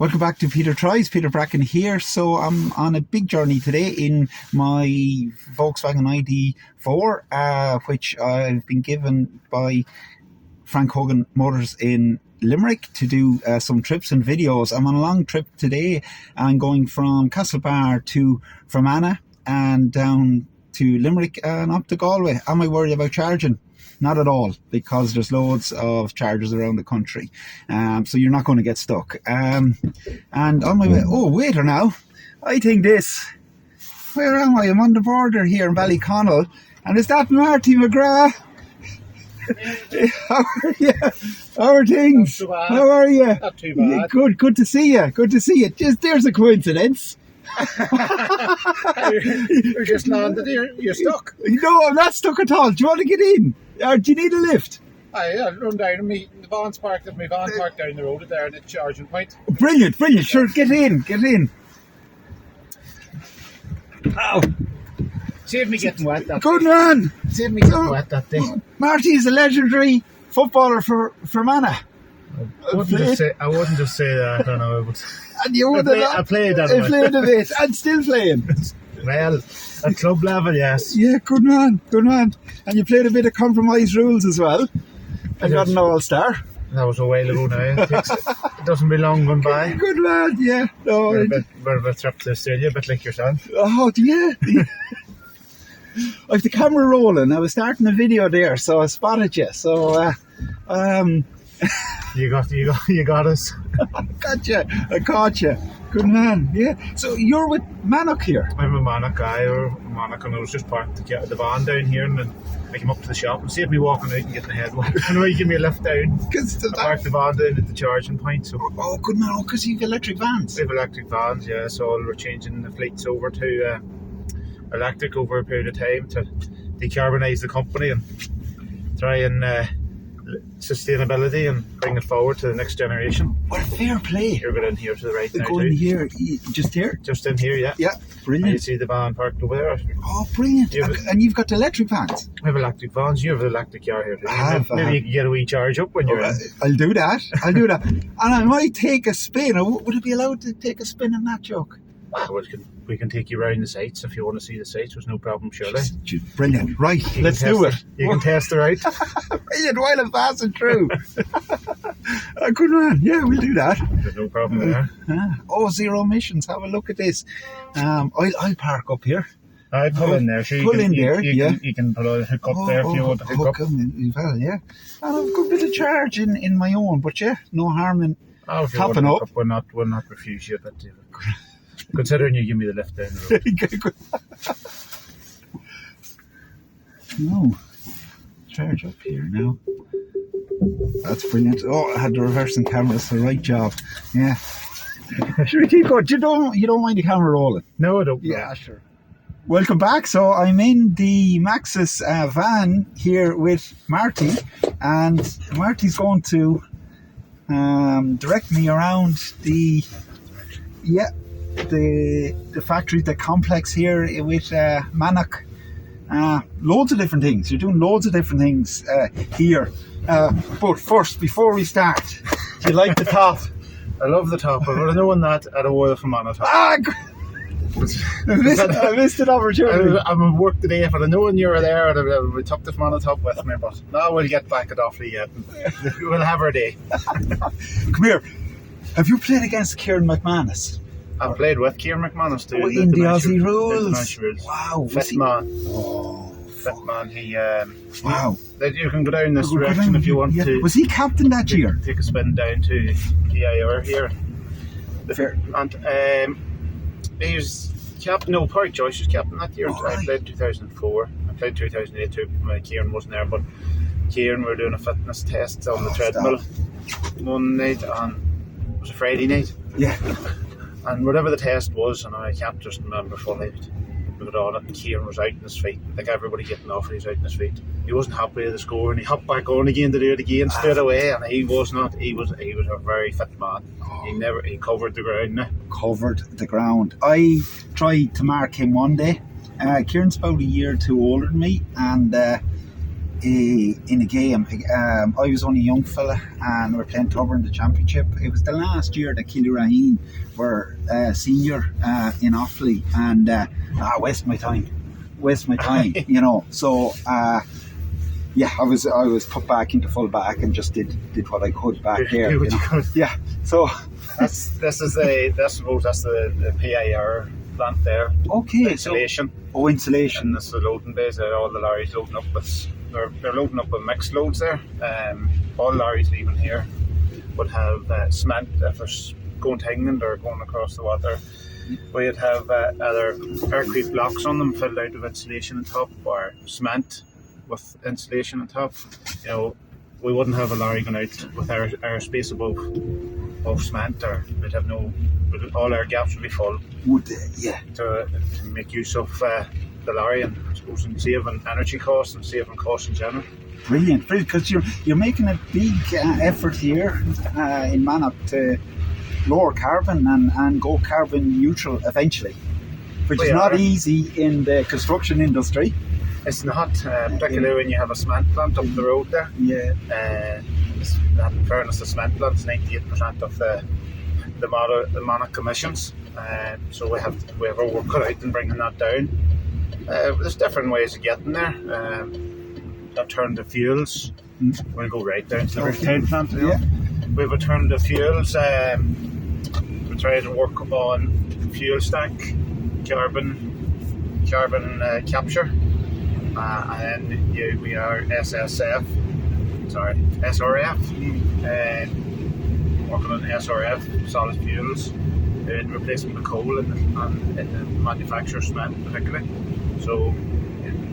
Welcome back to PeterTrys. Peter Bracken here. So I'm on a big journey today in my Volkswagen ID4, which I've been given by Frank Hogan Motors in Limerick to do some trips and videos. I'm on a long trip today. I'm going from Castlebar to Fermanagh and down to Limerick and up to Galway. Am I worried about charging? Not at all, because there's loads of chargers around the country, so you're not going to get stuck. And on my way, waiter now, I think this, where am I? I'm on the border here in Ballyconnell, and is that Marty McGrath? How are you? How are things? How are you? Not too bad. Good to see you. Good to see you. There's a coincidence. You're just landed here. You're stuck. No, I'm not stuck at all. Do you want to get in? Or do you need a lift? I'll run down and meet the van's parked. My van parked down the road there at the charging point. Brilliant. Sure, get in. Ow. Save me getting wet that Good day. man. Save me getting wet that day. Marty is a legendary footballer for Fermanagh. I wouldn't just say that. I don't know. But And you would I played that I way. played a bit and still playing. Well, at club level, yes. Yeah, good man. And you played a bit of compromise rules as well. And got an all-star. That was a while ago now. It doesn't be long gone by. Good man, yeah. No, We're a bit trip to Australia, a bit like yourself. oh, yeah. I've the camera rolling. I was starting a video there, so I spotted you. So, You got us. I caught you. Good man, yeah. So you're with Mannok here? I'm a Mannok guy, or Mannok, and I was just parked to get the van down here, and then I came up to the shop and saved me walking out and getting the head one. And he gave me a lift down. I parked the van down at the charging point. So. Oh, good man, because you've electric vans. We have electric vans, yeah, so we're changing the fleets over to electric over a period of time to decarbonise the company and try and sustainability and bring it forward to the next generation. What a fair play. You're going in here to the right now Going too. here, just here? Just in here, yeah. Yeah, And you brilliant. see the van parked over there. Oh, brilliant. And you've got the electric vans? We have electric vans. You have an electric car here too. I You can get a wee charge up when you're in. I'll do that. And I might take a spin. Would it be allowed to take a spin in that joke? Well, we can take you around the sites if you want to see the sites. There's no problem, surely. Brilliant. Right, let's do it. You can test it out. Brilliant, while I'm passing through. Good man. Yeah, we'll do that. There's no problem there. Zero emissions. Have a look at this. I'll park up here. I pull in there. Sure, You can put a hook up there if you want to hook up. Well, yeah. And I've got a bit of charge in my own, but yeah, no harm in if you topping want to up. hook up. We'll not refuse you, but considering you give me the lift down the road. No. Charge up here now. That's brilliant. Oh, I had the reversing camera, so right job. Yeah. Should we keep going? You don't mind the camera rolling? No, I don't. Yeah, sure. Welcome back. So I'm in the Maxus van here with Marty, and Marty's going to direct me around the factory, the complex here with Mannok. Loads of different things. You're doing loads of different things here. But first, before we start, do you like the top? I love the top. I would have known that at a oil from on the top. I missed an opportunity. I'm at work today. If I'd have known you were there, I'd have took the from on the top with me. But now we'll get back at Offaly yet. We'll have our day. Come here. Have you played against Ciaran McManus? I've played with Ciaran McManus too. In the Aussie rules. Rules. Wow. Fit man. Oh, Fit man. He. wow. You can go down this direction if you want to. Was he captain that year? Take a spin down to BIR here. Fair. And he's captain. No, Park Joyce was captain that year. Oh, right. I played 2004. I played 2008 too. Ciaran wasn't there, but Ciaran were doing a fitness test on the treadmill one night, and it was a Friday night. Yeah. And whatever the test was, and I can't just remember fully, we got on it, and Ciaran was out in his feet. Like everybody getting off, he's out in his feet. He wasn't happy with the score, and he hopped back on again to do it again straight away. And he was not. He was a very fit man. Oh. He covered the ground. Covered the ground. I tried to mark him one day. Ciaran's about a year or two older than me, and in a game. I was only a young fella and we were playing Tubber in the championship. It was the last year that Killyrahin were senior in Offaly, and waste my time, you know. So yeah, I was put back into full back and just did what I could back there. You know? Yeah. So I suppose that's the PIR plant there. Okay. Insulation. Insulation. And this is the loading bays. All the lorries loading up with they're loading up with mixed loads there. All lorries leaving here would have cement if they're going to England or going across the water. We'd have either Aircrete Blocks on them filled out of insulation on top, or cement with insulation on top. You know, we wouldn't have a lorry going out with our space above cement, or we'd have all our gaps would be full. Would they? Yeah. To make use of the lorry, and I suppose in saving energy costs and saving costs in general. Brilliant, because you're making a big effort here in Mannok to lower carbon and go carbon neutral eventually, which is not easy in the construction industry. It's not, particularly when you have a cement plant up the road there. Yeah. In fairness, the cement plant is 98% of the Mannok emissions. So we have our work cut out in bringing that down. There's different ways of getting there. Alternative fuels. We'll go right down to the retail plant. You know? Yeah. We have alternative fuels. We try to work on fuel stack, carbon capture, and then we are SRF. Working on SRF, solid fuels, in replacement of coal and the manufacture of cement particularly. So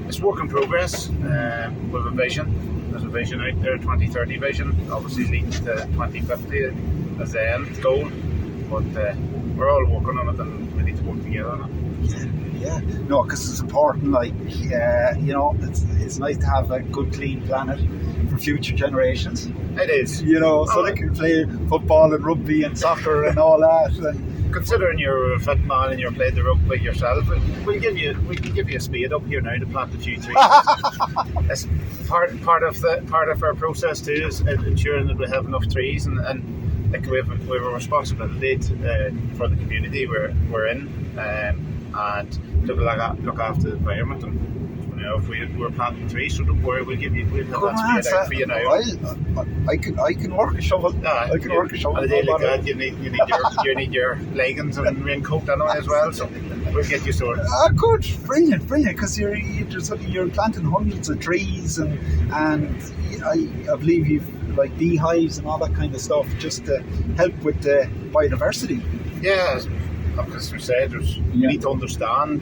it's work in progress with a vision. There's a vision out there, 2030 vision, obviously leading to 2050 as the end goal. But we're all working on it, and we need to work together on it. Yeah. No, because it's important. Like, you know, it's nice to have a good, clean planet for future generations. It is. You know, so they can play football and rugby and soccer and all that. And considering you're a fit man and you're playing the rugby yourself, we can give you a spade up here now to plant a few trees. It's part of our process too, is ensuring that we have enough trees, and like we have a responsibility for the community we're in, and to look after the environment. And you know, if we're planting trees, so don't worry, we'll have that spade out for you now. I can work a shovel. I can work a shovel. On a day like that, you need your leggings and raincoat anyway as well. So we'll get you sorted. Good, brilliant. Because you're planting hundreds of trees, and I believe you've like beehives and all that kind of stuff, just to help with the biodiversity. Yeah, as we said, we need to understand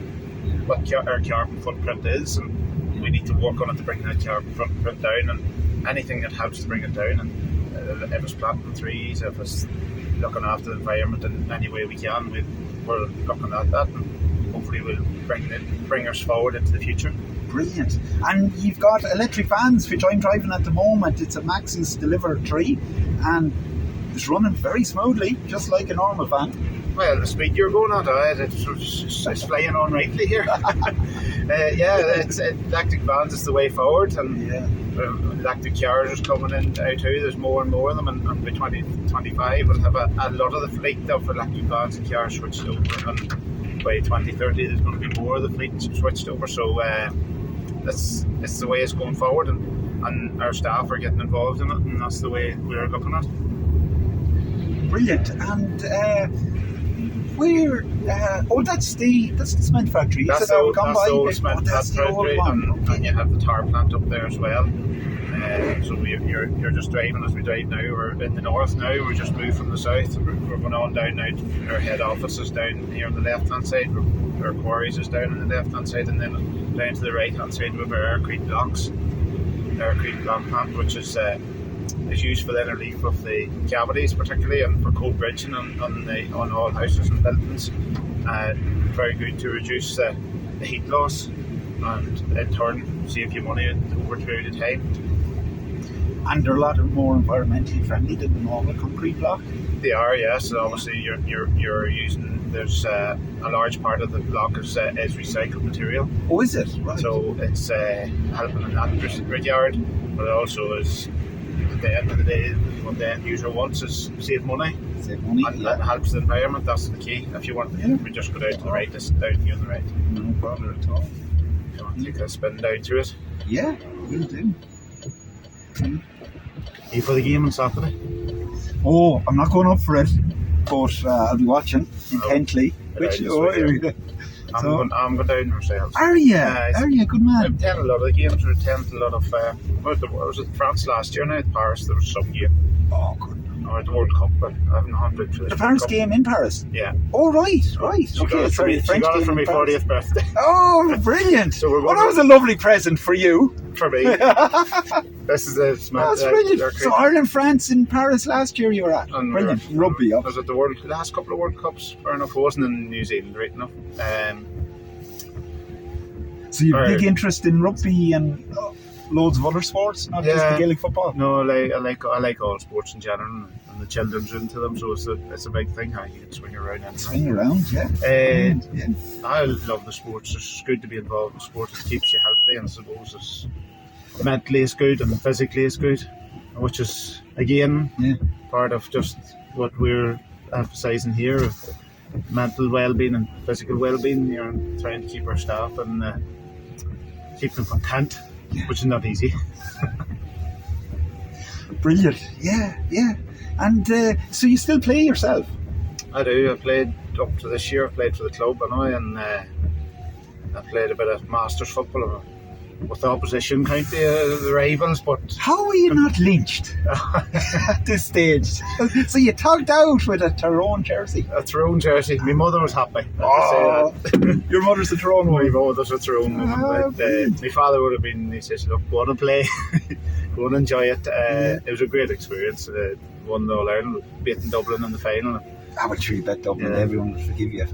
what our carbon footprint is, and we need to work on it to bring that carbon footprint down, and anything that helps to bring it down. And if it's planting trees, if it's looking after the environment in any way we can, we're looking at that, and hopefully we'll bring us forward into the future. Brilliant. And you've got electric vans, which I'm driving at the moment. It's a Maxus E-Deliver 3, and it's running very smoothly, just like a normal van. Well, the speed you're going at, it's flying on rightly here. Electric vans is the way forward, and electric cars are coming in out too. There's more and more of them, and by 2025 we'll have a lot of the fleet of electric vans and cars switched over, and by 2030 there's going to be more of the fleet switched over. So it's the way it's going forward, and our staff are getting involved in it, and that's the way we're looking at it. Brilliant. And that's the cement factory. That's the old cement factory, and you have the tar plant up there as well. So you're just driving as we drive now. We're in the north now. We just moved from the south. We're going on down now. Our head office is down here on the left hand side. Our quarries is down on the left hand side, and then down to the right hand side we have our Aircrete Blocks, Aircrete Block plant, which is used for the inner leaf of the cavities, particularly, and for cold bridging on all houses and buildings. Very good to reduce the heat loss, and in turn save you money over a period of time. And they're a lot more environmentally friendly than the normal concrete block. They are, yes. Obviously, you're using there's a large part of the block is recycled material. Oh, is it? Right. So it's helping in that regard, but it also is, at the end of the day, what the end user wants is save money. Save money, and helps the environment. That's the key. If you want, we just go down to the right, it's down here on the right. No bother at all. If you want to take a spin down to it. Yeah, will do. Are you for the game on Saturday? Oh, I'm not going up for it, but I'll be watching intently. I'm going down myself. Are you? Are you? Good man. I'm attending a lot of the games. We're attending a lot of. Was it France last year now at Paris? There was some game. Oh, good. Or the World Cup, but I haven't handled for the Paris game in Paris? Yeah. Oh, right. She got it for my 40th birthday. Oh, brilliant. So we're that was a lovely present for you. For me. This is That's brilliant. So Ireland, France in Paris last year you were at. And brilliant. Rugby. Was it the last couple of World Cups? Fair enough. It wasn't in New Zealand, right enough. So you have big interest in rugby and loads of other sports, not just the Gaelic football. No, I like all sports in general, and the children's into them, so it's a big thing how you can swing around. Anyway. Swing around, yeah. I love the sports. It's good to be involved in sports. It keeps you healthy, and I suppose it's mentally it's good and physically it's good, which is again part of just what we're emphasising here of mental well-being and physical well-being. You're trying to keep our staff and keep them content. Which is not easy. Brilliant. Yeah. And so you still play yourself? I do. I played up to this year. I played for the club and I played a bit of Masters football with the opposition county, the rivals. But how were you not lynched at this stage? So you tugged out with a Tyrone jersey? A Tyrone jersey. My mother was happy. Your mother's a Tyrone woman? My mother's a Tyrone woman. My father would have been, he says, look, go on and play. Go and enjoy it. It was a great experience. Won the All-Ireland, beating Dublin in the final. I would sure bet Dublin. Everyone would forgive you.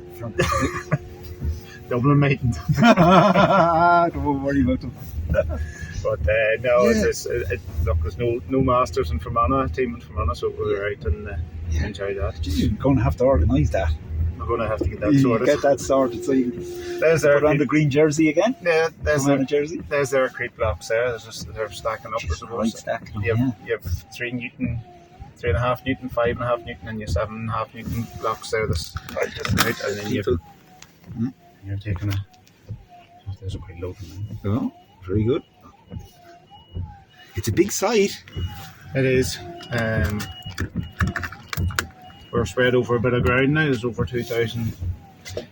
Dublin mightn't. Don't worry about them. But look, there's no Masters in Fermanagh, team in Fermanagh, so we were out and enjoy that. You're going to have to organise that. We're going to have to get that sorted. Get that sorted so you can put on the green jersey again. Yeah, there's their Aircrete Blocks there. They're stacking up, I suppose. Right, stacking you have 3 Newton, 3.5 Newton, 5.5 Newton, and your 7.5 Newton blocks there. And then you're taking there's a quite low one. Oh, very good. It's a big site. It is. We're spread over a bit of ground now. There's over 2,000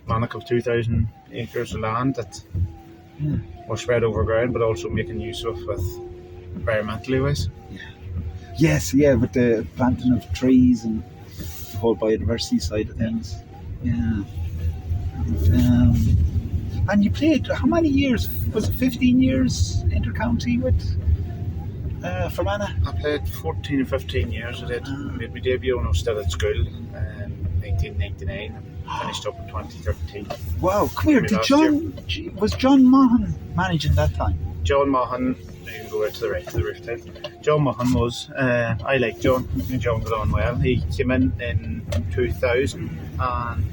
Mannok of 2,000 acres of land that we're spread over ground, but also making use of with environmentally wise. Yes, with the planting of trees and the whole biodiversity side of things. Yeah. And you played, how many years? Was it 15 years intercounty with Fermanagh? I played 14 or 15 years. I did. I made my debut when I was still at school in 1999 and finished up in 2013. Wow, come here. Was John Maughan managing that time? John Maughan, you can go out to the right, to the rooftop. John Maughan was, I like John. Me and John got on well. He came in 2000 and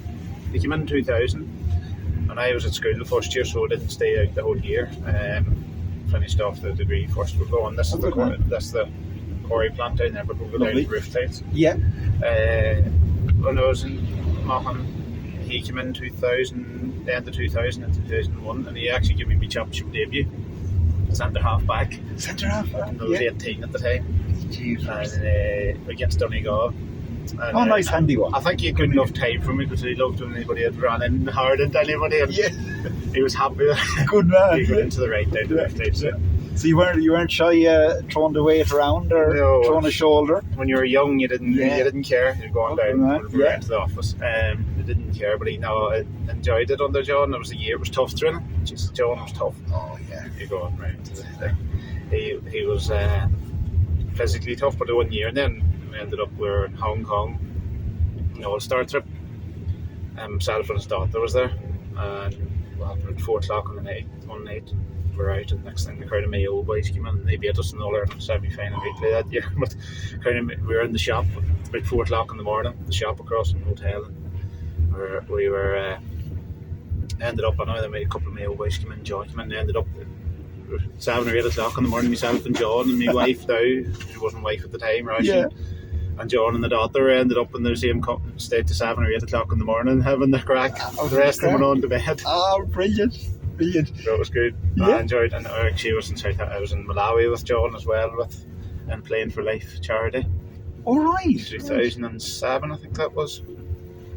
and I was at school the first year, so I didn't stay out the whole year. Finished off the degree first. We're going. This is the quarry plant down there, but we'll go down to the roof tiles. Yeah. When I was in Monaghan, he came in 2000, the end of 2000 and 2001, and he actually gave me my championship debut. Centre half back. Centre half back. I was 18 at the time. And against Donegal. And, nice handy one. I think he had good enough time for me because he loved when anybody had ran in hard into anybody, and he was happy that good man. He got into the right down the left side. So you weren't shy throwing the weight around or throwing a shoulder? When you were young, you didn't care. You'd go on down to the office. You didn't care, but I enjoyed it under John. It was a year. It was tough training. Jesus, John was tough. Oh yeah. You go on round to the thing. He was physically tough, but the 1 year, and then we ended up, we were in Hong Kong, an all-star trip. Myself and his daughter was there, and at 4 o'clock one night, we were out, and next thing the crowd of Mayo boys came in, and they beat us in the All-Ireland semi-final weekly that year. But we were in the shop about 4 o'clock in the morning, the shop across from the hotel, and we were ended up, I know that a couple of my old boys came in, John came in, ended up 7 or 8 o'clock in the morning, myself and John and my wife now, she wasn't wife at the time, Rachel, and John and the daughter ended up in the same company, stayed to 7 or 8 o'clock in the morning having the crack. The rest of them went on to bed. Oh, brilliant. So it was good. I enjoyed it. And actually I was in Malawi with John as well, and Playing for Life charity. All right. 2007, I think that was.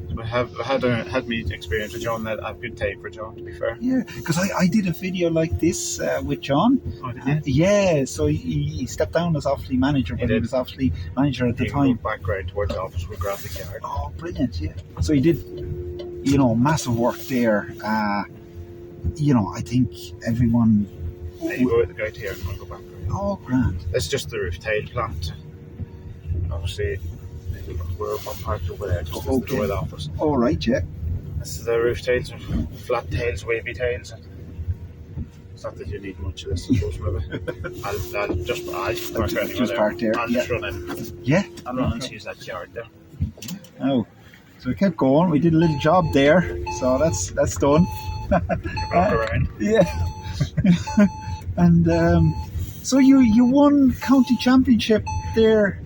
So I had me experience with John. That I have good time for John, to be fair. Yeah, because I did a video like this with John. Oh, did you? Yeah, so he stepped down as Offaly manager, but he was Offaly manager at the time. Background towards the office with graphic yard. Oh, brilliant! Yeah. So he did, massive work there. I think everyone. You go out here and go back. Oh, grand. It's just the roof tile plant. Obviously, we're one part over there, just the door of the office. All right, yeah. This is the roof tiles, flat tiles, wavy tiles. It's not that you need much of this, I suppose, maybe. I'll just park there. I'll just run in. Yeah. I'll run and use that yard there. Oh, so we kept going. We did a little job there, so that's done. Walk around. Yeah. And so you won county championship there.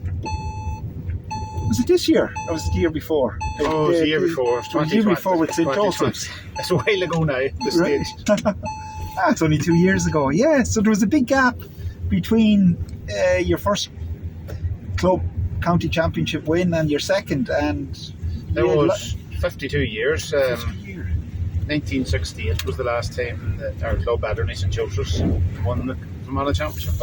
Was it this year? Or was it the year before? It was the year before. It was the year before with St. Joseph's. It's a while ago now, this stage. It's only 2 years ago. Yeah, so there was a big gap between your first club county championship win and your second. And there was 52 years. 50 years. 1968 was the last time that our club, St. Joseph's, won the Fermanagh championship.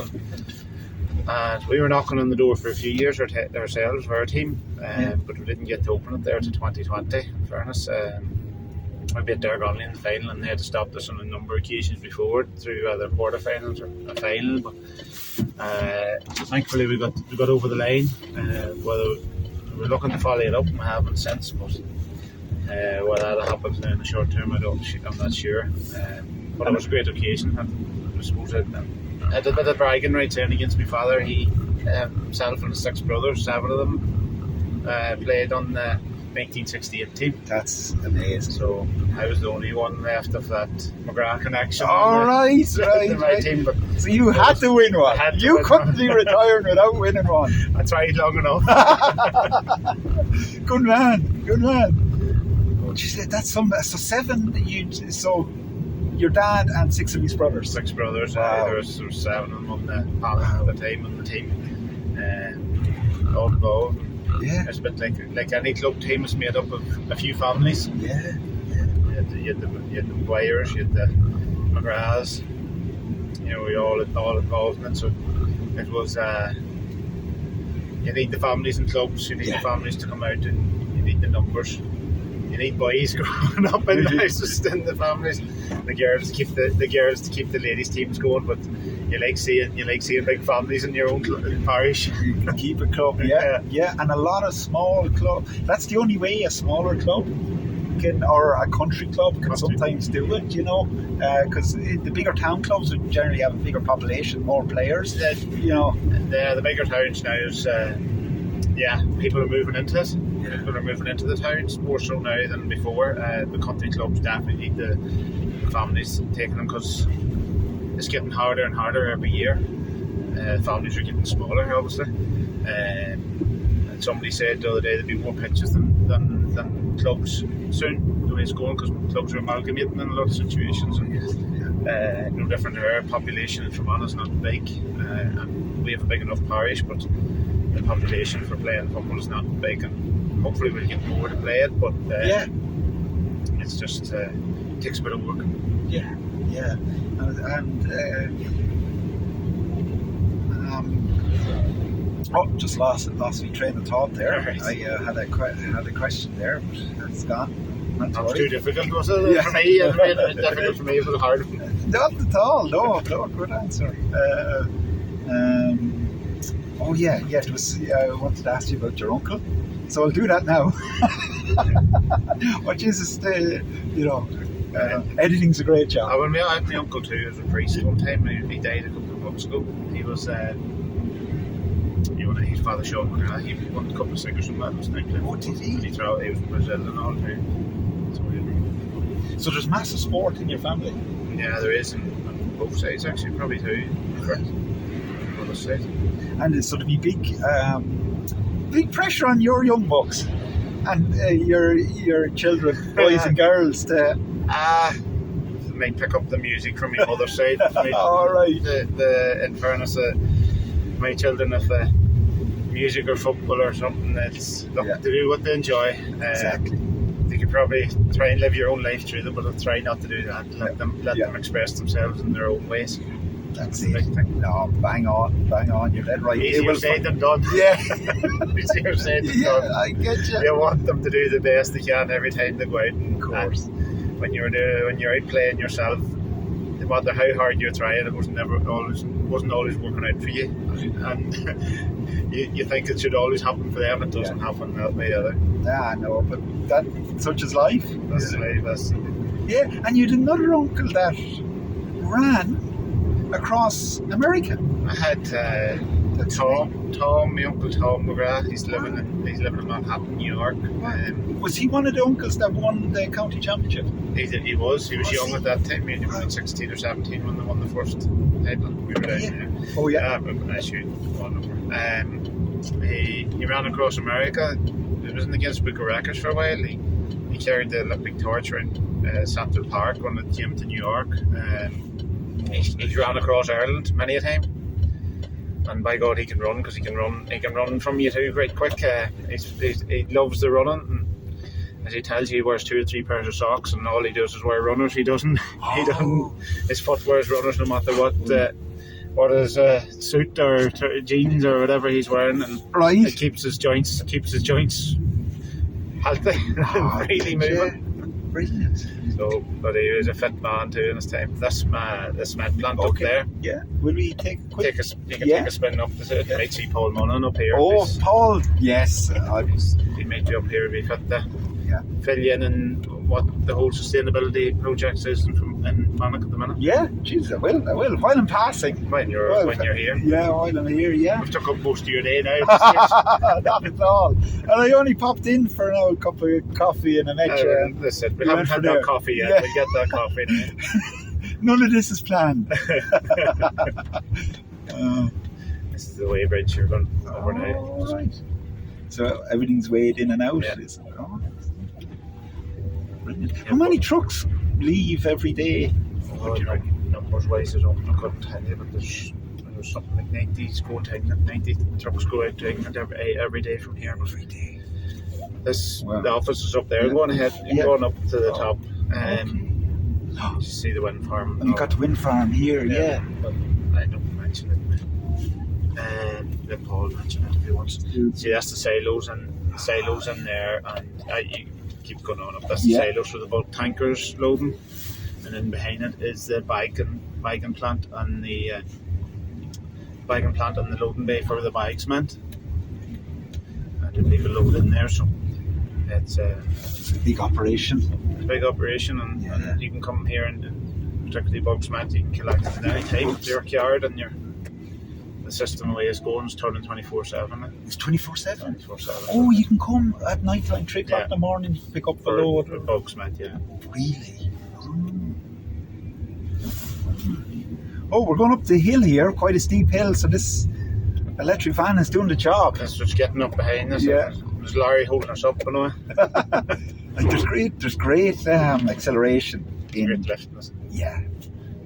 And we were knocking on the door for a few years ourselves for our team, but we didn't get to open it there to 2020, in fairness. We beat Tyrone in the final, and they had to stop us on a number of occasions before through either quarterfinals or a final. But thankfully we got over the line. Whether we were looking to follow it up, and we haven't since. But whether that happens now in the short term, I'm not sure. But it was a great occasion. I suppose I did a bit of bragging rights in against my father. He himself and his 6 brothers, 7 of them, played on the 1968 team. That's amazing. So I was the only one left of that McGrath connection. Right. Team, but so you had to win one. You couldn't be retired without winning one. I tried long enough. Good man. She said that's some. So 7. So your dad and 6 of his brothers. 6 brothers. Wow. There was 7 of them on the panel at the time on the team. All involved. Yeah. It's a bit like any club team is made up of a few families. Yeah. You had the Dwyers, you had the McGraths. We all involved in it. So it was. You need the families and clubs. You need the families to come out, and you need the numbers. You need boys growing up in the houses and the families. The girls to keep the ladies teams going, but you like seeing big families in your own parish. You can keep a club, yeah, and a lot of small club. That's the only way a smaller club or a country club can sometimes do it, because the bigger town clubs would generally have a bigger population, more players. The bigger towns now is, people are moving into it. Yeah. People are moving into the towns more so now than before. The country clubs definitely need the families taking them, because it's getting harder and harder every year. Families are getting smaller, obviously. And somebody said the other day there'd be more pitches than clubs soon, the way it's going, because clubs are amalgamating in a lot of situations. And, no different to our population in Fermanagh is not big, and we have a big enough parish, but the population for playing football is not big, and hopefully we'll get more to play it, but it's just takes a bit of work. Just lost my train of thought there. Right. I had a question there, but it's gone. That was too difficult, was it? For me, it was difficult for me, it was hard. Not at all. No, good answer. It was. I wanted to ask you about your uncle, so I'll do that now. What is editing's a great job. I had my uncle too as a priest one time. He died a couple of months ago. He was his father Sean McManus. He won a couple of singers from that. Oh, did he? He was in Brazil and all too. So there's massive sport in your family? Yeah, there is, on both sides actually, probably two. Correct. On both sides. And so there'll be big pressure on your young bucks and your children, boys and girls, to may pick up the music from my mother's side. All right. In fairness, my children, if music or football or something, it's to do what they enjoy. Exactly. You could probably try and live your own life through them, but I'll try not to do that. Let them express themselves in their own ways. That's it. No, bang on. You're dead right. Easier said than done. Yeah. Easier said than done. I get you. You want them to do the best they can every time they go out. Of course. And when you're out playing yourself, no matter how hard you're trying, it wasn't always working out for you. And you think it should always happen for them. It doesn't happen that way either. Yeah, no, but such is life. That's life. Yeah, and you had another uncle that ran across America. I had Tom, my uncle Tom McGrath. He's living in Manhattan, New York. Was he one of the uncles that won the county championship? He was young at that time. He was about 16 or 17 when they won the first title. We were down there. Oh yeah. He ran across America. It was in the Guinness Book of Records for a while. He carried the Olympic torch around Central Park when it came to New York. He ran across Ireland many a time, and by God, he can run because he can run from you too quite quick. He loves the running, and as he tells you, he wears 2 or 3 pairs of socks, and all he does is wear runners. He doesn't. His foot wears runners no matter what his suit or jeans or whatever he's wearing, and it keeps his joints healthy and really moving. Brilliant. So, but he was a fit man too in his time. This med plant up there. Yeah. Will we take a quick? Take a spin up to it. You might see Paul Monaghan up here. Oh, Paul! Yes, He might be up here. Be fit to fill you in what the whole sustainability project is in Mannok at the minute. Yeah, Jesus, I will. While I'm passing. When you're here. Yeah, while I'm here. Yeah. We've took up most of your day now. Not at all. And I only popped in for an old cup of coffee and a metro. Listen, we haven't had that coffee yet. We'll get that coffee now. None of this is planned. This is the way bridge you're going over now. Right. So everything's weighed in and out. Yeah. Brilliant. How many trucks leave every day? Numbers wise, I couldn't tell you, but there's something like 90 trucks go out to England every day from here. Every day. The office is up there. Going ahead, going up to the top. You see the wind farm. And you got the wind farm here, But I don't mention it. Let Paul mention it if he wants. See, that's the silos in there, and you keep going on up. That's the silos for the bulk tankers loading, and then behind it is the bagging plant and the loading bay for the bags meant. I didn't leave a load in there, so it's a big operation. It's a big operation, and you can come here and particularly bulk cement, you can collect it at any time with your yard and the system the way it's going is turning 24/7. It's 24/7? 24/7. Oh, you can come at night time, 3 o'clock in the morning, pick up the load. For bulk cement, yeah. Really? Oh, we're going up the hill here, quite a steep hill, so this electric van is doing the job. That's just getting up behind us. Yeah. There's Larry holding us up, you know. And there's great acceleration. Great lifting. Yeah.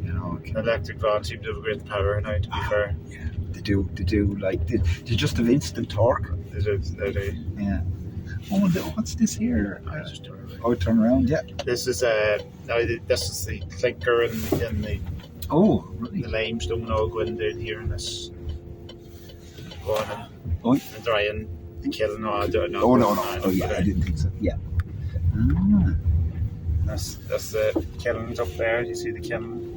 The electric van seems to have a great power now, to be fair. Yeah. They do, they just have instant torque. They do. Yeah. Oh, what's this here? Just turn around. Oh, turn around, yeah. This is the clinker and the the limestone all going down here, and this going and drying the kiln. No, I don't know. Oh no. Oh yeah, I didn't think so. Yeah. That's the kilns up there. You see the kiln.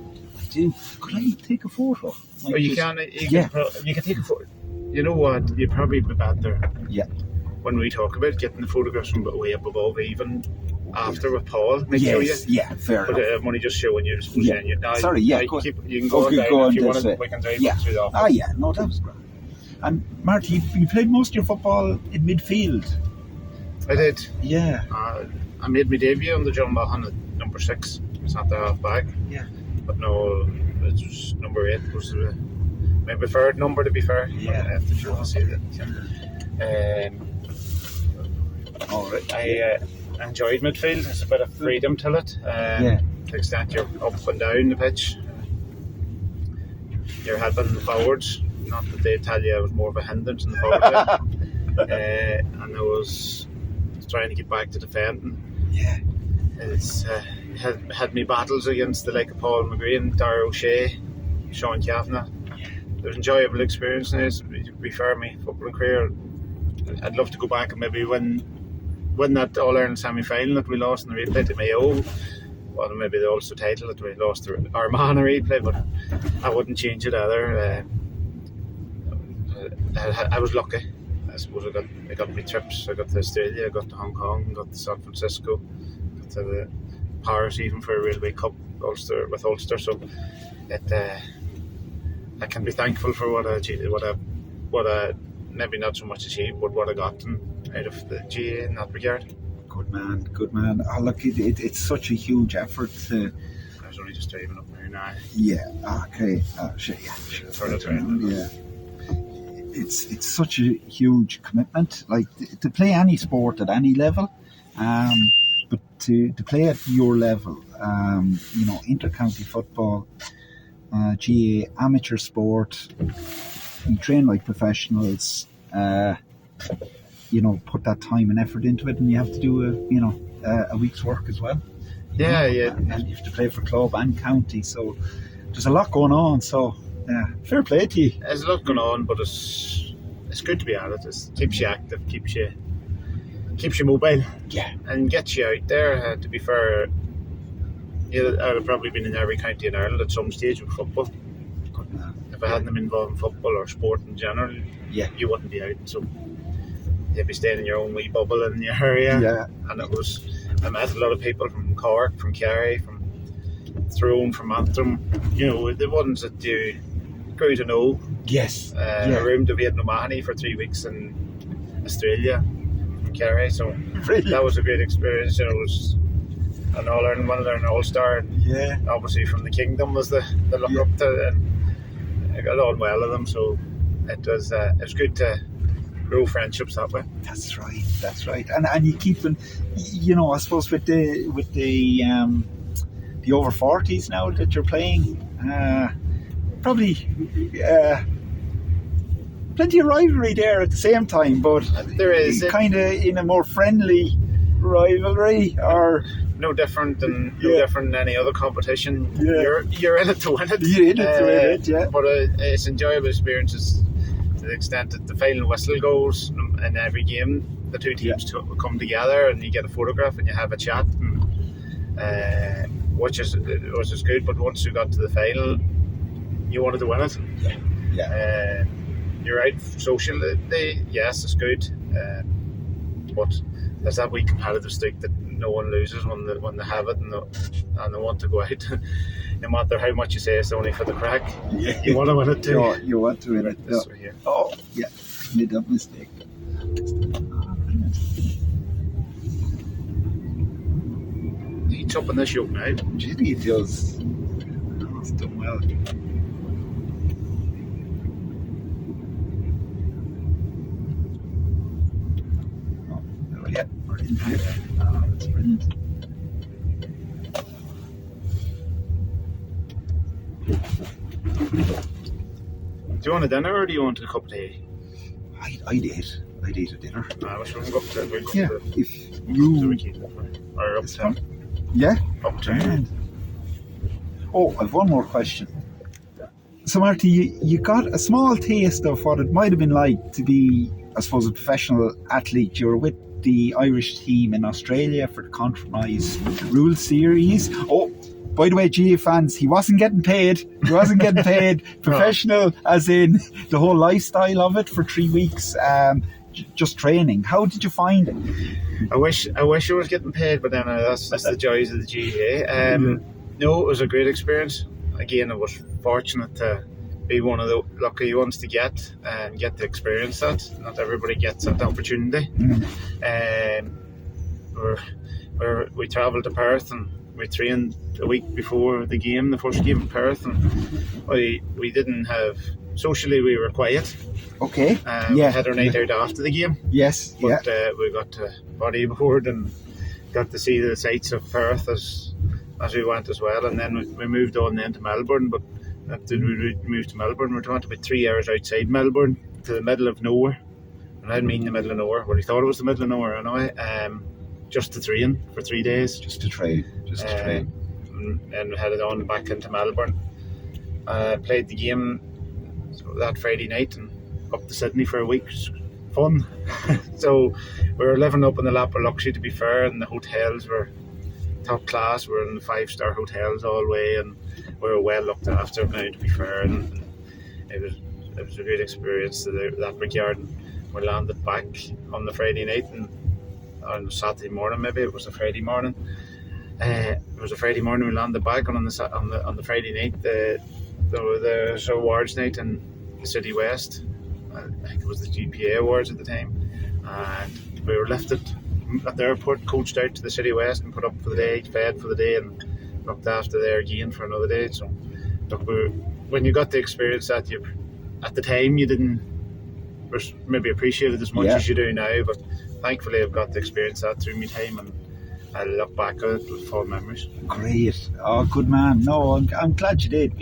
Could I take a photo? You can take a photo. You know what? You'd probably be better. Yeah. When we talk about getting the photographs from way up above, even after with Paul, fair enough. But I'm only just showing you. Sorry, you can go on down if you want to. way. We can drive through the office. No, that was great. And Marty, you played most of your football in midfield. I did. Yeah. I made my debut on the John Maughan at number 6. Centre half back. Yeah. But no, it was number 8 was my preferred number, to be fair. Yeah. I have to try to say that. All right. I enjoyed midfield. There's a bit of freedom to it. To the extent you're up and down the pitch. You're helping the forwards. Not that they tell you I was more of a hindrance in the forward line. And I was trying to get back to defending. Yeah. It's had me battles against the like of Paul McGrath, Darragh O'Shea, Sean Kavanagh. It was an enjoyable experience. Now, to be fair, my footballing career, I'd love to go back and maybe win that All-Ireland semi-final that we lost in the replay to Mayo, or maybe the Ulster title that we lost to Armagh in the replay, but I wouldn't change it either. I was lucky. I suppose I got my trips. I got to Australia, I got to Hong Kong, I got to San Francisco, got to the Paris even for a Railway Cup with Ulster. So I can be thankful for what I maybe not so much achieved, but what I got out of the GA in that regard. Good man. Oh, look, it's such a huge effort to. I was only just driving up here now. Yeah. Okay. Sure. Yeah. It's such a huge commitment, like to play any sport at any level, but to play at your level, intercounty football, GA, amateur sport, you train like professionals, put that time and effort into it, and you have to do a week's work as well. Yeah. And you have to play for club and county, so there's a lot going on. So. Yeah, fair play to you. There's a lot going on, but it's good to be at it. It keeps you active, keeps you mobile, and gets you out there. To be fair, I'd have probably been in every county in Ireland at some stage with football. If I hadn't been involved in football or sport in general, you wouldn't be out. So you'd be staying in your own wee bubble in your area. Yeah. And I met a lot of people from Cork, from Kerry, from Tyrone, from Antrim. The ones that you grew to know. Yes. I roomed away at O'Mahony for 3 weeks in Australia from Kerry, so really? That was a great experience. It was an All-Ireland, one an All-Star. Yeah. Obviously from the Kingdom was the look up to, and I got on well with them, so it was good to grow friendships that way. That's right. And you keep them, I suppose with the over 40s now that you're playing, probably plenty of rivalry there at the same time, but there is kind of in a more friendly rivalry, or no different than any other competition. Yeah. You're in it to win it. You're in it to win it, yeah. But it's enjoyable experiences to the extent that the final whistle goes in every game. The two teams come together and you get a photograph and you have a chat, and, which is good. But once you got to the final, you wanted to win it. Yeah. You're out socially. Yes, it's good. But there's that wee competitive streak that no one loses when they have it and they want to go out. No matter how much you say it's only for the crack, you want to win it too. You want to win it. Yeah. Oh, yeah. Made that mistake. He's up on this yoke now. Gee, he does. Oh, it's done well. We're in here. Oh, that's brilliant. Do you want a dinner or do you want a cup of tea? I'd eat a dinner. We'll go up to If you up to Oh, I've one more question. So Marty, you got a small taste of what it might have been like to be, I suppose, a professional athlete. You were with the Irish team in Australia for the Compromise Rule Series. Oh, by the way, GA fans, he wasn't getting paid. Professional, as in the whole lifestyle of it for 3 weeks, just training. How did you find it? I wish I was getting paid, but then that's the joys of the GA. No, it was a great experience. Again, I was fortunate to be one of the lucky ones to get to experience that. Not everybody gets that opportunity. We travelled to Perth and we trained a week before the game, the first game in Perth, and we didn't have, socially we were quiet. Okay. We had our night out after the game. Yes. But we got to bodyboard and got to see the sights of Perth as we went as well, and then we moved on then to Melbourne. But after we moved to Melbourne, we went about 3 hours outside Melbourne to the middle of nowhere, and I didn't mean the middle of nowhere, but we thought it was the middle of nowhere anyway. Just to train for 3 days. Just to train. And we headed on back into Melbourne. Played the game that Friday night and up to Sydney for a week. Fun. So we were living up in the lap of luxury, to be fair, and the hotels were top class. We were in the 5-star hotels all the way, and we were well looked after now, to be fair. And it was a great experience to that regard. We landed back on the Friday night, and on Saturday morning, maybe it was a Friday morning. It was a Friday morning. We landed back, and on the Friday night, there was awards night in the City West. I think it was the GPA awards at the time, and we were lifted at the airport, coached out to the City West, and put up for the day, fed for the day, and looked after there again for another day. So, look, when you got to experience that, at the time you didn't maybe appreciate it as much as you do now, but thankfully I've got to experience that through my time, and I look back at it with fond memories. Great. Oh, good man. No, I'm glad you did.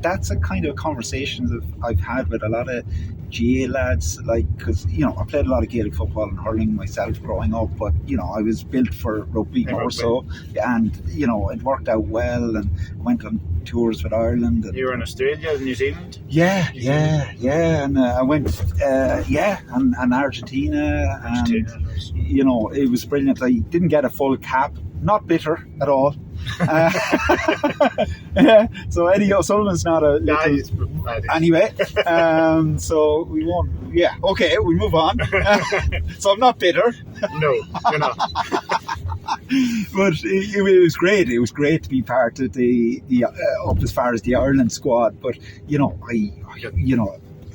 That's a kind of conversation that I've had with a lot of GA lads, like, because, I played a lot of Gaelic football and hurling myself growing up, but, I was built for rugby more so, and, it worked out well, and went on tours with Ireland. And, you were in Australia and New Zealand? Yeah, and I went, and Argentina, and, it was brilliant. I didn't get a full cap, not bitter at all. So Eddie O'Sullivan's not a little... Anyway, so we won't... Yeah, okay, we move on. So I'm not bitter. No, you're not. But it was great. It was great to be part of the up as far as the Ireland squad. But,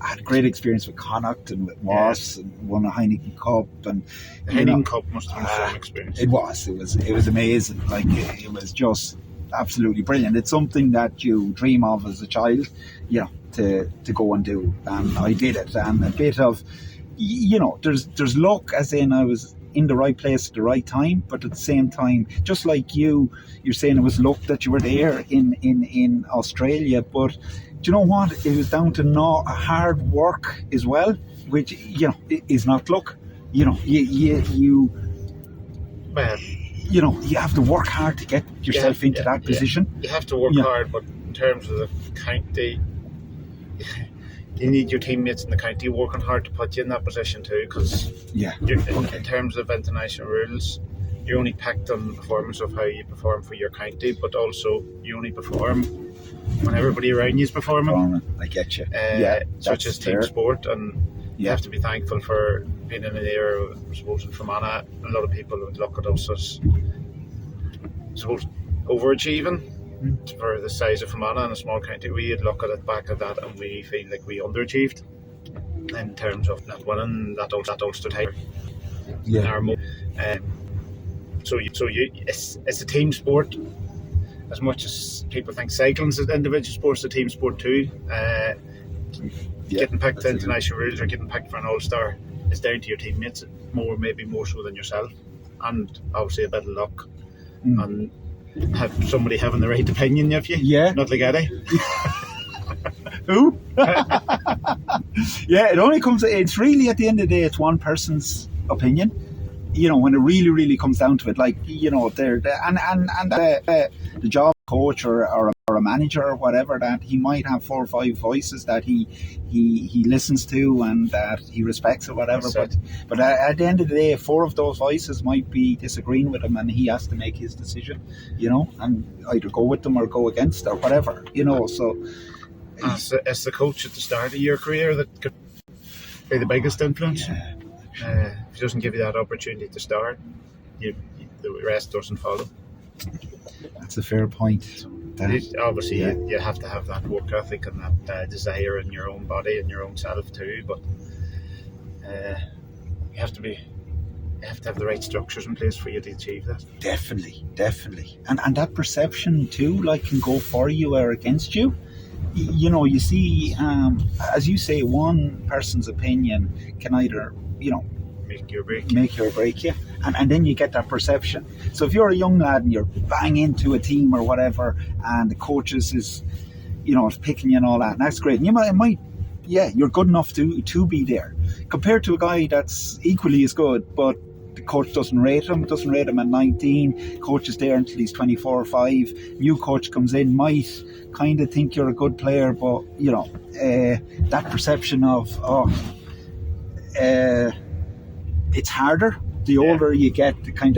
I had a great experience with Connacht and with Moss, and won a Heineken Cup, and the Heineken Cup must have been a fun experience. It was amazing. Like, it was just absolutely brilliant. It's something that you dream of as a child, to go and do, and I did it. And a bit of, there's luck, as in I was in the right place at the right time, but at the same time, just like you're saying, it was luck that you were there in Australia, but do you know what? It was down to hard work as well, which, is not luck. You have to work hard to get yourself into that position. You have to work hard, but in terms of the county, you need your teammates in the county working hard to put you in that position too, because in terms of international rules, you're only picked on the performance of how you perform for your county, but also you only perform when everybody around you is performing. I get you. Such as team sport, and you have to be thankful for being in an era, I suppose, in Fermanagh. A lot of people would look at us as, I suppose, overachieving for the size of Fermanagh and a small county. We'd look at it back at that, and we feel like we underachieved in terms of not winning that Ulster title. It's a team sport. As much as people think cycling is an individual sport, it's a team sport too. Getting picked to international rules or getting picked for an All-Star is down to your teammates, maybe more so than yourself, and obviously a bit of luck, and have somebody having the right opinion of you. Not like Eddie. Who? It's really, at the end of the day, it's one person's opinion. When it really, really comes down to it, like, the job coach or a manager or whatever, that he might have 4 or 5 voices that he listens to and that he respects or whatever, but at the end of the day, 4 of those voices might be disagreeing with him, and he has to make his decision, and either go with them or go against or whatever, so as the coach at the start of your career, that could be the biggest influence. If he doesn't give you that opportunity to start, the rest doesn't follow. That's a fair point. Obviously, you have to have that work ethic and that desire in your own body and your own self too. But you have to have the right structures in place for you to achieve that. Definitely. And that perception too, like, can go for you or against you. You know, you see, as you say, one person's opinion can either, Make you or break you. And then you get that perception. So if you're a young lad and you're bang into a team or whatever, and the coaches is picking you and all that, and that's great. And you're good enough to be there. Compared to a guy that's equally as good, but the coach doesn't rate him at 19, coach is there until he's 24 or 5, new coach comes in, might kind of think you're a good player, but that perception of it's harder. The older you get, the kind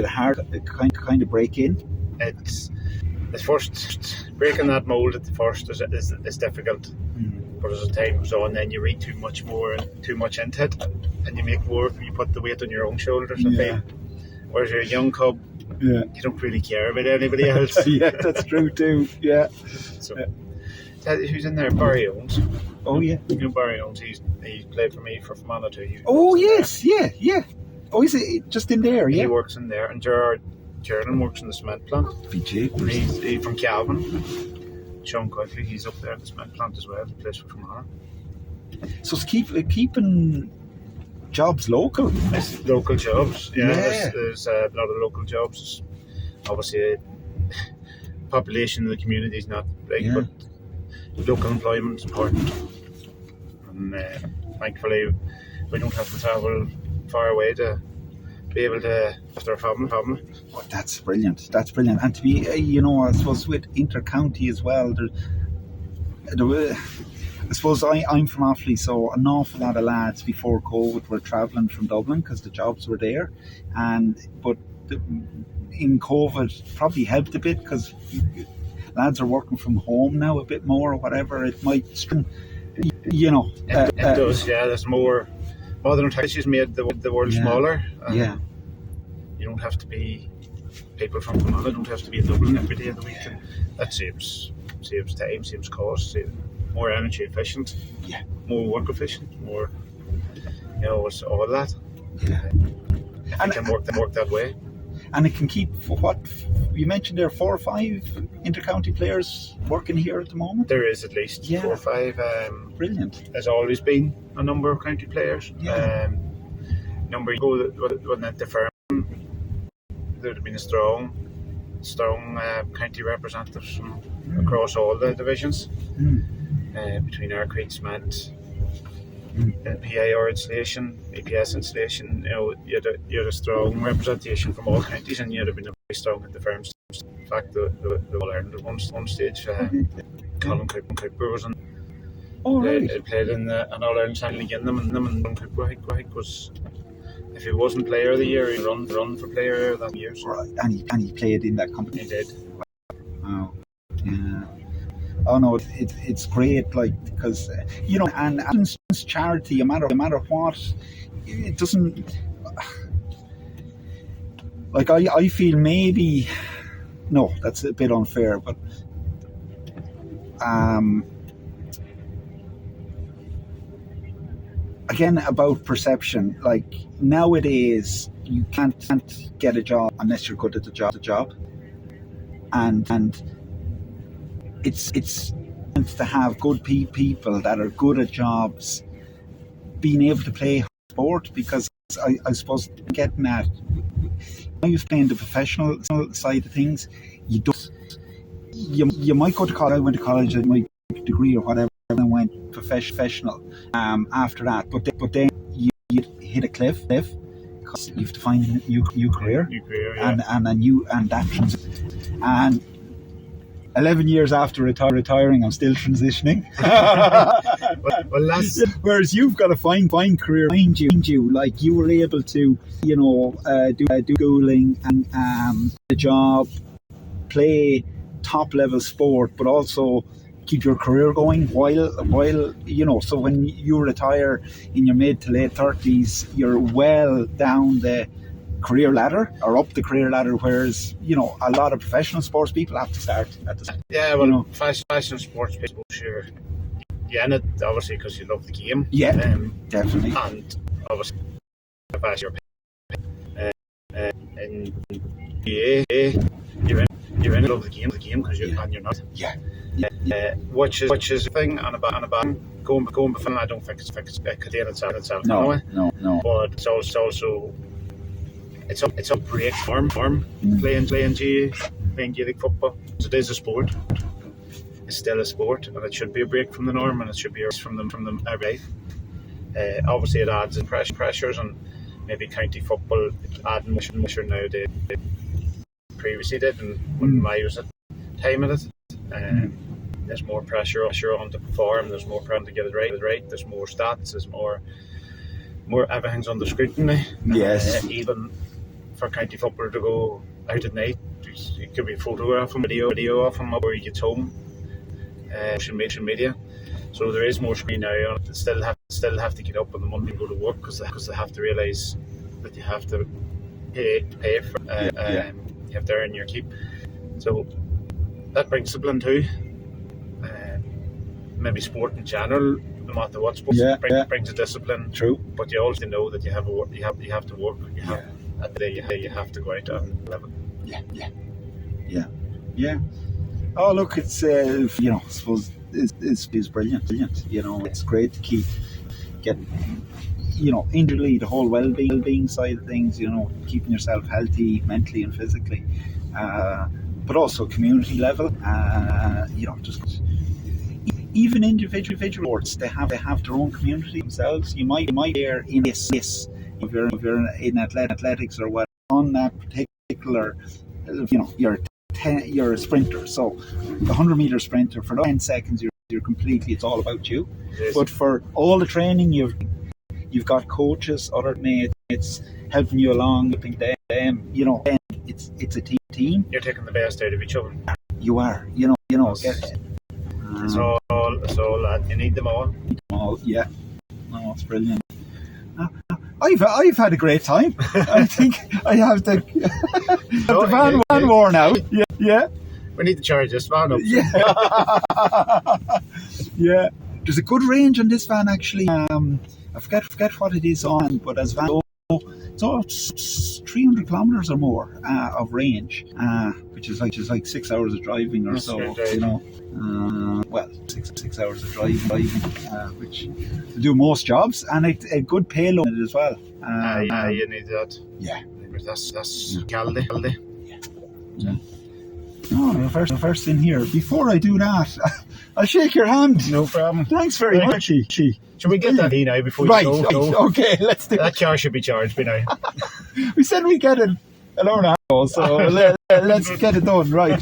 of break in. It's the first breaking that mold at the first is difficult. But as the time goes on, then you read too much into it, and you make more. You put the weight on your own shoulders. Whereas you're a young cub, you don't really care about anybody else. Yeah, that's true too. Yeah. So, who's in there? Barry Owens. Oh yeah. Barry Owens. He played for me for Fermanagh too. Oh yes, yeah. Oh, is it just in there? Yeah. He works in there, and Ciaran works in the cement plant. He's from Calvin. Sean Coakley, he's up there in the cement plant as well. He plays for Fermanagh. So it's keeping jobs local. It's local jobs. Yeah. There's a lot of local jobs. Obviously, population of the community is not big, but local employment is important. And thankfully, we don't have to travel far away to be able to after a family. Oh, that's brilliant. And to be, I suppose with intercounty as well, I suppose I'm from Offaly, so an awful lot of lads before COVID were travelling from Dublin because the jobs were there, but in COVID probably helped a bit because lads are working from home now a bit more or whatever. It might, it does. Yeah, there's more. Modern technology's made the world smaller. You don't have to be people from Fermanagh don't have to be in Dublin every day of the week. And that saves time, saves cost, more energy efficient, more work efficient, more it's all that. And it can work that way. And it can keep what you mentioned there, 4 or 5 intercounty players working here at the moment. There is at least 4 or 5. Brilliant. There's always been a number of county players. Number you go when at the firm, there'd have been a strong county representatives from across all the divisions, between Aircrete Cement, BIR Insulation, EPS Insulation. You had a strong representation from all counties, and you'd have been very strong at the firms. In fact, the All Ireland at one stage. Colin Cooper was in. Played in an All Ireland Channel League in them, and Cooper was. If he wasn't Player of the Year, he'd run for Player that year. So. Right, and he played in that company. He did. Oh, yeah. Oh no, it's great, like, because and it's charity. No matter what, it doesn't. Like I feel maybe, no, that's a bit unfair, but again about perception. Like nowadays, you can't get a job unless you're good at the job, and it's to have good people that are good at jobs being able to play sport, because I suppose getting at when you're playing the professional side of things, you might go to college. I went to college at my degree or whatever and went professional after that, but then you hit a cliff because you have to find a new career, and that transition. And 11 years after retiring, I'm still transitioning. Whereas you've got to find career behind you. Like you were able to, do schooling and the job, play top level sport, but also keep your career going while so when you retire in your mid to late 30s, you're well down the career ladder or up the career ladder, whereas, you know, a lot of professional sports people have to start at the start. Yeah, well, you know, professional sports people, sure, you're in it obviously because you love the game. Yeah, definitely. And obviously, pass your and you're in love the game because you're and you're not. Yeah. Which is a thing and a bad going before. I don't think it's a contain itself. No. But it's also it's a break form playing Gaelic football. It is a sport. It's still a sport, and it should be a break from the norm, and it should be from them every day. Obviously, it adds in pressures, and maybe county football adding more now they previously did, and when I was at time at it. There's more pressure on to perform. There's more pressure to get it right. There's more stats. There's more everything's under scrutiny. Yes. Even for county football to go out at night, it could be photograph and video of him where he gets home. Social media. So there is more scrutiny now. On it. Still have to get up on the Monday and go to work because they have to realise that you have to pay for. You have to earn your keep. So that brings discipline too. Maybe sport in general, no matter what sport, brings a discipline. True. But you also know that you have to work. You have at the day you have to go out and live it. Yeah. Oh, look, it's you know, I suppose it's brilliant. You know, it's great to keep getting, you know, individually the whole well-being side of things. You know, keeping yourself healthy mentally and physically, but also community level. You know, just. Even individual sports, they have their own community themselves. You might hear in this if you're in athletics or what on that particular, you know, you're a sprinter. So the 100-meter sprinter for 10 seconds you're completely, it's all about you. Yes. But for all the training you've got coaches, other mates helping you along. I think them, you know, it's a team. You're taking the best out of each other. You are, you know. It's all that. You need them all. Yeah. No, it's brilliant. I've had a great time. I think I have the van worn out. Yeah. We need to charge this van up. Yeah. Yeah. There's a good range on this van actually. I forget what it is on, but as van it's all 300 kilometers or more of range, which is like 6 hours of driving or so. You know. Well, six hours of driving, which to do most jobs, and a good payload as well. You need that. Yeah, that's Caldy. Yeah. No, the first in here. Before I do that, I'll shake your hand. No problem. Thanks very much. Should we get that now before you go? Right. Okay, let's do that. Car should be charged by now. We said we get it an hour and a half ago, so let's get it done. Right.